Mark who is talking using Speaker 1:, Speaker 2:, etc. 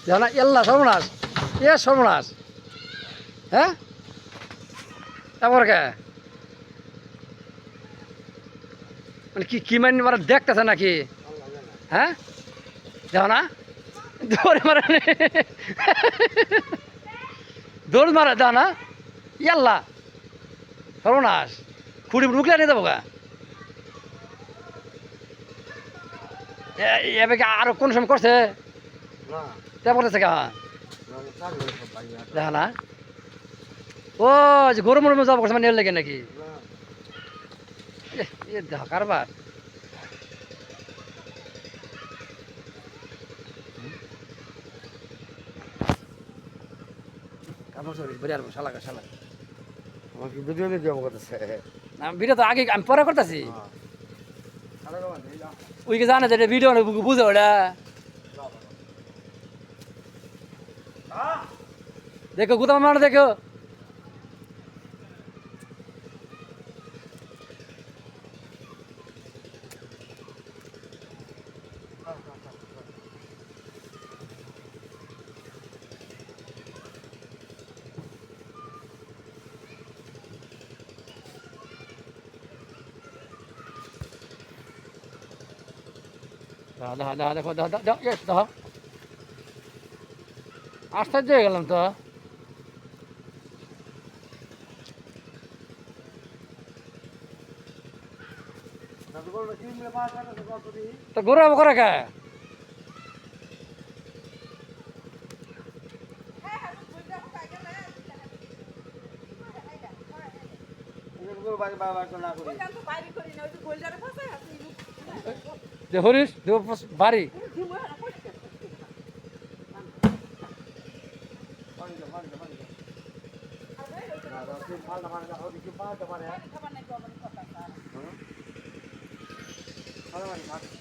Speaker 1: জানা এল্লা সর্বনাশ এ সর্বনাশ হ্যাঁ এবার কে মানে কি কি মাইন মারা দেখতেছে নাকি হ্যাঁ দেখো না দৌড়ে মারে দৌড় মারে দেখো না ইয়াল্লা সর্বনাশ খুঁড়ি ঢুকলে নিয়ে যাবো গা এবার কি আরো কোন সময় করছে তা করতেছে কা দেখা না ও যে গরু মরমে যাবো করছে মানে এর লেগে নাকি এ দেখ কারবার শালা শালা
Speaker 2: আমাকে ভিডিও দেখে আমার করতেছে
Speaker 1: ভিডিও তো আগে আমি পরে করতেছি ওই কি জানে যে ভিডিও বুঝে ওটা দেখো গুতাম মার দেখো দেখো দেখো দেখো আশ্চর্য হয়ে গেলাম তো তো গরু করে কে হরিশ বাড়ি
Speaker 2: ভালো